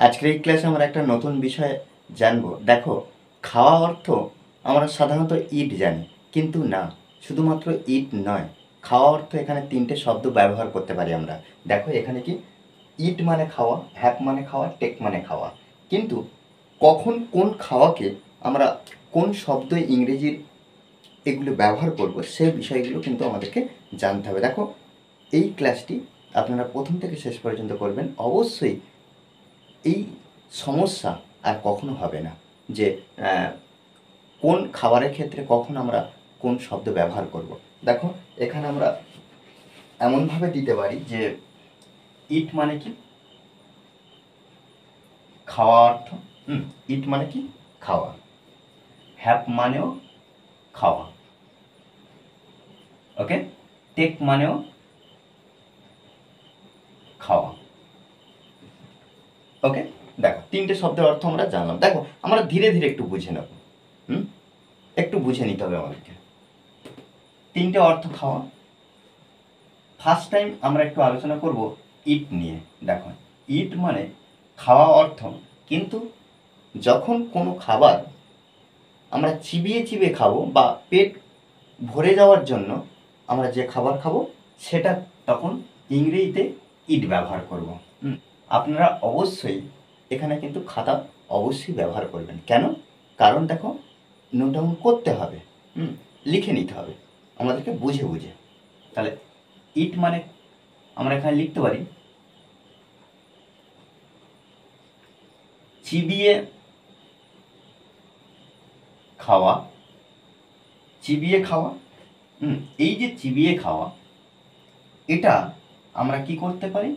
আজকের এই ক্লাসে আমরা একটা নতুন বিষয় জানবো। দেখো, খাওয়া অর্থ আমরা সাধারণত ইট জানি, কিন্তু না, শুধুমাত্র ইট নয়। খাওয়া অর্থ এখানে তিনটে শব্দ ব্যবহার করতে পারি আমরা। দেখো এখানে কি, ইট মানে খাওয়া, হ্যাপ মানে খাওয়া, টেক মানে খাওয়া। কিন্তু কখন কোন খাওয়াকে আমরা কোন শব্দ ইংরেজির এগুলো ব্যবহার করব, সেই বিষয়গুলো কিন্তু আমাদেরকে জানতে হবে। দেখো, এই ক্লাসটি আপনারা প্রথম থেকে শেষ পর্যন্ত করবেন। অবশ্যই এই সমস্যা আর কখনো হবে না যে কোন খাবারের ক্ষেত্রে কখন আমরা কোন শব্দ ব্যবহার করব। দেখো এখানে আমরা এমনভাবে দিতে পারি যে ইট মানে কি, খাওয়া অর্থ। ইট মানে কি, খাওয়া। হ্যাভ মানেও খাওয়া। ওকে, টেক মানেও খাওয়া। ওকে, দেখো তিনটে শব্দের অর্থ আমরা জানলাম। দেখো আমরা ধীরে ধীরে একটু বুঝে নেব। একটু বুঝে নিতে হবে আমাদেরকে। তিনটে অর্থ খাওয়া। ফার্স্ট টাইম আমরা একটু আলোচনা করব ইট নিয়ে। দেখো, ইট মানে খাওয়া অর্থ, কিন্তু যখন কোনো খাবার আমরা চিবিয়ে চিবিয়ে খাবো বা পেট ভরে যাওয়ার জন্য আমরা যে খাবার খাবো, সেটা তখন ইংরেজিতে ইট ব্যবহার করব। আপনারা অবশ্যই এখানে কিন্তু খাতা অবশ্যই ব্যবহার করবেন। কেন? কারণ দেখো, নোট ডাউন করতে হবে, লিখে নিতে হবে আমাদেরকে বুঝে বুঝে। তাহলে ইট মানে আমরা এখানে লিখতে পারি চিবিয়ে খাওয়া। চিবিয়ে খাওয়া, এই যে চিবিয়ে খাওয়া, এটা আমরা কি করতে পারি,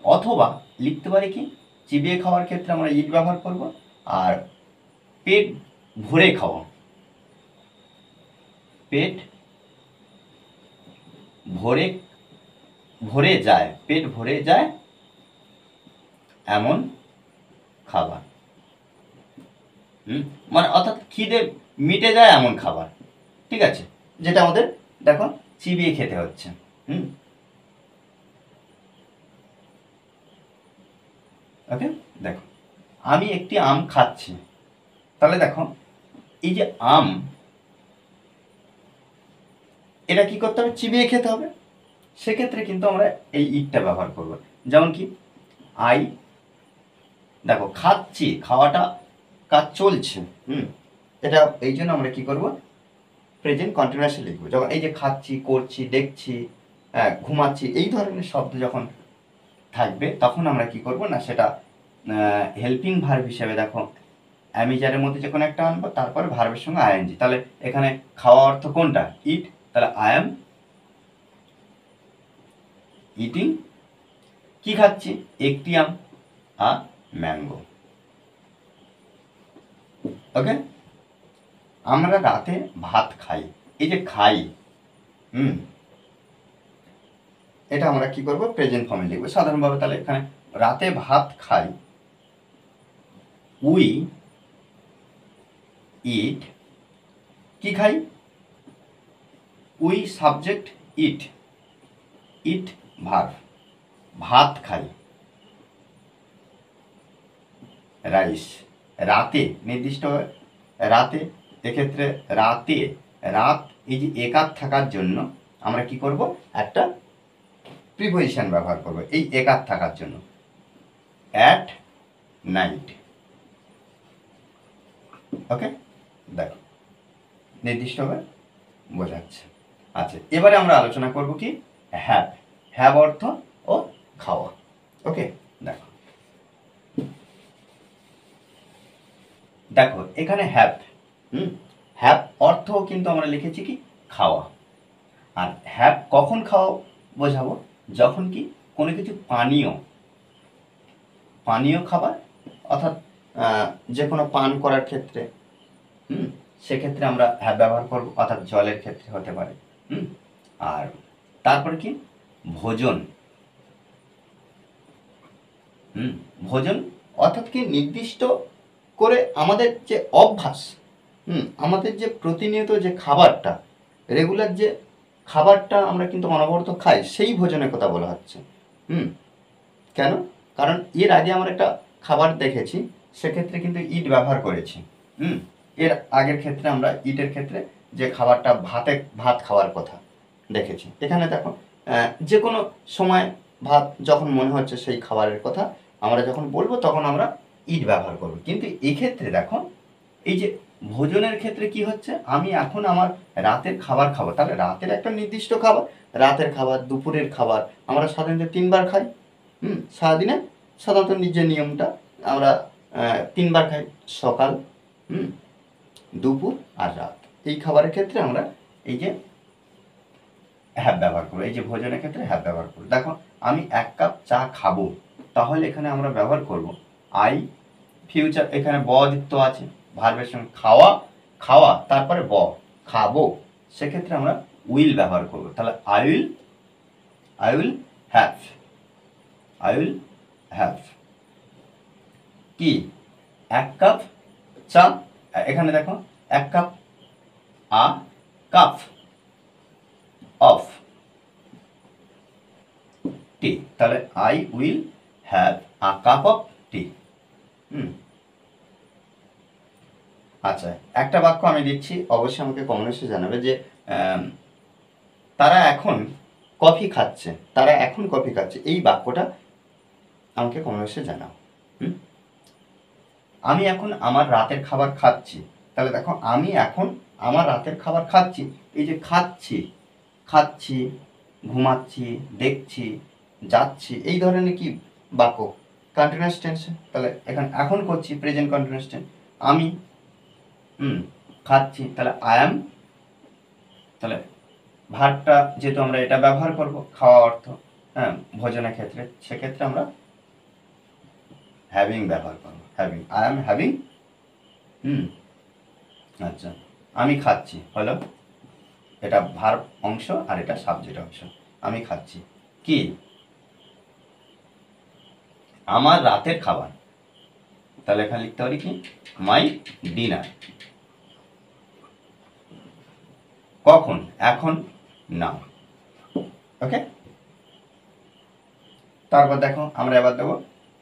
অথবা লিখতে পারি কি, চিবিয়ে খাওয়ার ক্ষেত্রে আমরা ইট ব্যবহার করব। আর পেট ভরে খাওয়া, পেট ভরে ভরে যায়, পেট ভরে যায় এমন খাবার। মানে অর্থাৎ খিদে মিটে যায় এমন খাবার। ঠিক আছে, যেটা আমাদের দেখো চিবিয়ে খেতে হচ্ছে। ওকে, দেখো আমি একটি আম খাচ্ছি। তাহলে দেখো এই যে আম, এটা কি করতে হবে, চিবিয়ে খেতে হবে। সেক্ষেত্রে কিন্তু আমরা এই ইটটা ব্যবহার করব। যেমন কি, আই, দেখো খাচ্ছি, খাওয়াটা কাজ চলছে। এটা এই জন্য আমরা কি করব, প্রেজেন্ট কন্টিনিউয়াসে লিখব। যখন এই যে খাচ্ছি, করছি, দেখছি, ঘুমাচ্ছি, এই ধরনের শব্দ যখন থাকবে, তখন আমরা কি করব না, সেটা হেল্পিং ভার্ব হিসেবে দেখো অ্যামিজারের মধ্যে যে কোনো একটা আনবো, তারপরে ভার্বের সঙ্গে আইএনজি। তাহলে এখানে খাওয়া অর্থ কোনটা, ইট। তাহলে আই এম ইটিং, কি খাচ্ছি, একটি আম, আ ম্যাঙ্গো। ওকে, আমরা রাতে ভাত খাই। এই যে খাই, এটা আমরা কি করব, প্রেজেন্ট ফর্মে লিখবো সাধারণভাবে। তাহলে এখানে রাতে ভাত খাই, উই ইট, কি খাই, we subject, it, it verb, ভাত খাই, রাইস। রাতে, নির্দিষ্ট রাতে, এক্ষেত্রে রাতে, রাত এই যে একাত থাকার জন্য আমরা কি করব, একটা প্রিপোজিশন ব্যবহার করব এই একাত থাকার জন্য, অ্যাট নাইট। ওকে, দেখো নির্দিষ্টভাবে বোঝাচ্ছে। আচ্ছা, এবারে আমরা আলোচনা করব কি, হ্যাভ। হ্যাভ অর্থ ও খাওয়া। ওকে, দেখো দেখো এখানে হ্যাভ, হ্যাভ অর্থ কিন্তু আমরা লিখেছি কি, খাওয়া। আর হ্যাভ কখন খাওয়া বোঝাবো, যখন কি কোনো কিছু পানীয়, পানীয় খাবার, অর্থাৎ যে কোনো পান করার ক্ষেত্রে, সেক্ষেত্রে আমরা হ্যাভ ব্যবহার করব, অর্থাৎ জলের ক্ষেত্রে হতে পারে। আর তারপরে কি, ভোজন। ভোজন অর্থাৎ কি, নির্দিষ্ট করে আমাদের যে অভ্যাস, আমাদের যে প্রতিনিয়ত যে খাবারটা, রেগুলার যে খাবারটা আমরা কিন্তু অনবরত খাই, সেই ভোজনের কথা বলা হচ্ছে। কেন? কারণ এর আগে আমার একটা খাবার দেখেছি সেক্ষেত্রে কিন্তু ইট ব্যবহার করেছি। এর আগের ক্ষেত্রে আমরা ইটের ক্ষেত্রে যে খাবারটা ভাত খাওয়ার কথা দেখেছি। এখানে দেখো যে কোনো সময় ভাত যখন মনে হচ্ছে সেই খাবারের কথা আমরা যখন বলবো তখন আমরা ইট ব্যবহার করব। কিন্তু এক্ষেত্রে দেখো এই যে ভোজনের ক্ষেত্রে কি হচ্ছে, আমি এখন আমার রাতের খাবার খাবো, তাহলে রাতের একটা নির্দিষ্ট খাবার, রাতের খাবার, দুপুরের খাবার আমরা সাধারণত 3 বার খাই। সারাদিনে সাধারণত নিজের নিয়মটা আমরা 3 বার খাই, সকাল, দুপুর আর রাত। এই খাবারের ক্ষেত্রে আমরা এই যে হ্যাভ ব্যবহার করবো, এই যে ভোজনের ক্ষেত্রে হ্যাভ ব্যবহার করবো। দেখো আমি 1 কাপ চা খাবো, তাহলে এখানে আমরা ব্যবহার করব আই, ফিউচার, এখানে ব যুক্ত আছে ভার্বের সঙ্গে, খাওয়া খাওয়া তারপরে ব, খাবো, সেক্ষেত্রে আমরা উইল ব্যবহার করব। তাহলে I will have, I will have কি 1 কাপ চা, এখানে দেখো 1 cup, a cup of tea, তাহলে I will have a cup of tea. আচ্ছা, একটা বাক্য আমি দিচ্ছি, অবশ্যই আমাকে কমেন্টসে জানাবে যে তারা এখন কফি খাচ্ছে, তারা এখন কফি খাচ্ছে, এই বাক্যটা আমাকে কমেন্টসে জানাও। আমি এখন আমার রাতের খাবার খাচ্ছি, তাহলে দেখো আমি এখন আমার রাতের খাবার খাচ্ছি, এই যে খাচ্ছি, খাচ্ছি, ঘুমাচ্ছি, দেখছি, যাচ্ছি, এই ধরনের কি বাক্য কন্টিনিউয়াস টেন্সে। তাহলে এখানে এখন করছি প্রেজেন্ট কন্টিনিউয়াস টেন্স, আমি খাচ্ছি, তাহলে আই অ্যাম, তাহলে ভার্বটা যেহেতু আমরা এটা ব্যবহার করব খাওয়া অর্থ, ভোজনের ক্ষেত্রে, সেক্ষেত্রে আমরা হ্যাভিং ব্যবহার করব, হ্যাভিং, আই অ্যাম হ্যাভিং। আচ্ছা, আমি খাচ্ছি হলো, এটা ভার্ব অংশ আর এটা সাবজেক্ট অংশ। আমি খাচ্ছি কি আমার রাতের খাবার, তাহলে এখানে লিখতে পারি কি মাই ডিনার। কখন, এখন, নাও। ওকে, তারপর দেখো আমরা এবার দেবো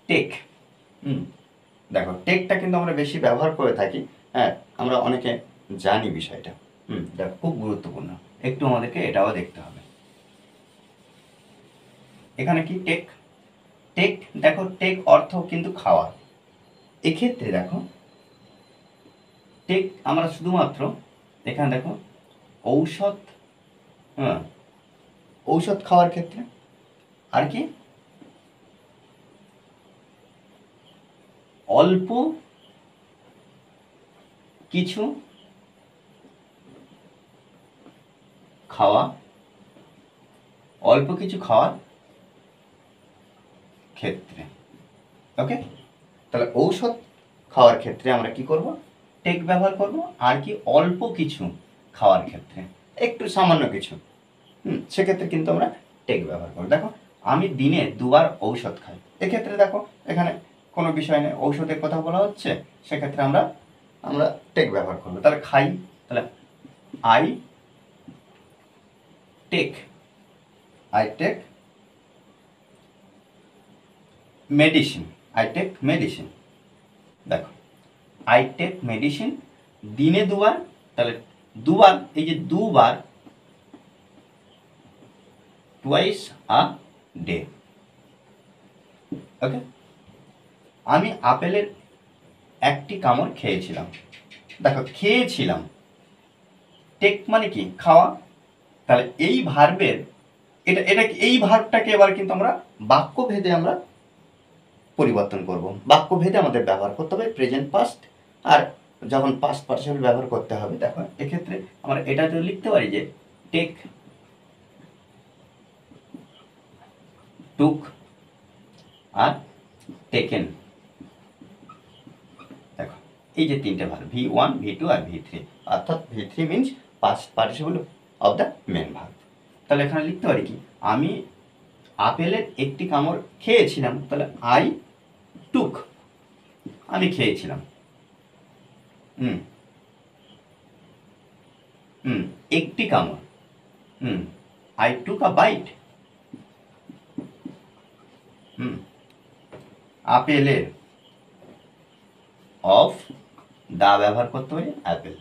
টেক। দেখো টেকটা কিন্তু আমরা বেশি ব্যবহার করে থাকি, আমরা অনেকে জানি বিষয়টা। দেখো খুব গুরুত্বপূর্ণ, একটু আমাদেরকে এটাও দেখতে হবে। এখানে কি টেক, টেক দেখো টেক অর্থ কিন্তু খাওয়া। এক্ষেত্রে দেখো টেক আমরা শুধুমাত্র এখানে দেখো ঔষধ, ঔষধ খাওয়ার ক্ষেত্রে, আর কি অল্প কিছু খাওয়া, অল্প কিছু খাওয়ার ক্ষেত্রে। ওকে, তাহলে ঔষধ খাওয়ার ক্ষেত্রে আমরা কি করব, টেক ব্যবহার করব, আর কি অল্প কিছু খাওয়ার ক্ষেত্রে, একটু সামান্য কিছু, সেক্ষেত্রে কিন্তু আমরা টেক ব্যবহার করব। দেখো আমি দিনে 2 বার ঔষধ খাই, এক্ষেত্রে দেখো এখানে কোনো বিষয় নেই, ঔষধের কথা বলা হচ্ছে, সেক্ষেত্রে আমরা টেক ব্যবহার করবো। তাহলে খাই, তাহলে I take, I take medicine, I take medicine. দেখো আই টেক মেডিসিন দিনে 2 বার, তাহলে 2 বার, এই যে 2 বার, টুয়াইস আ ডে। ওকে, আমি আপেলের 1টি কামড় খেয়েছিলাম। দেখো খেয়েছিলাম, টেক মানে কি খাওয়া, তাহলে এই ভার্বের এটা এই ভার্বটাকে এবার কিন্তু আমরা বাক্য ভেদে আমরা পরিবর্তন করব, বাক্য ভেদে আমাদের ব্যবহার করতে হবে প্রেজেন্ট পাস্ট, আর যখন পাস্ট পার্টিসিপল ব্যবহার করতে হবে, দেখো এক্ষেত্রে আমরা এটা তো লিখতে পারি যে টেক, টুক আর টেকেন। দেখো এই যে 3টে ভার্ব, V1, V2 আর V3, অর্থাৎ V3 means past participle of the main verb. তাহলে এখানে লিখতে পারি কি আমি আপেলের 1টি কামড় খেয়েছিলাম, তাহলে আই টুক, আমি খেয়েছিলাম, 1টি কামড়, আই টুক আ বাইট। আপেলের অফ দা ব্যবহার করতে পারি অ্যাপেল।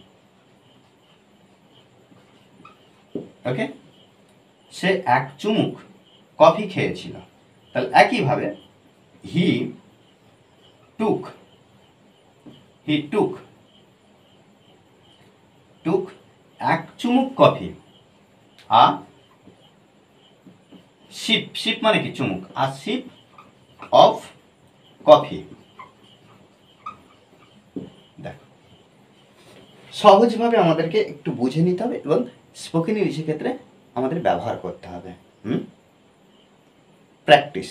ওকে, সে এক চুমুক কফি খেয়েছিল। তাহলে একইভাবে হি টুক টুক এক চুমুক কফি। আ শিপ মানে কি চুমুক, আ শিপ অফ কফি। দেখো, সহজভাবে আমাদেরকে একটু বুঝে নিতে হবে এবং স্পোকেন ইংলিশের ক্ষেত্রে আমাদের ব্যবহার করতে হবে। প্র্যাকটিস,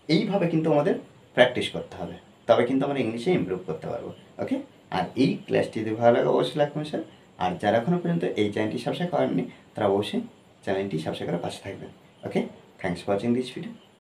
এইভাবে কিন্তু আমাদের প্র্যাকটিস করতে হবে, তবে কিন্তু আমরা ইংলিশে ইমপ্রুভ করতে পারবো। ওকে, আর এই ক্লাসটি যদি ভালো লাগে অবশ্যই লাইক কমেন্ট শেয়ার। আর যারা এখনও পর্যন্ত এই চ্যানেলটি সাবস্ক্রাইব করেননি তারা অবশ্যই চ্যানেলটি সাবস্ক্রাইব করে পাশে থাকবেন। Okay, thanks for watching this video.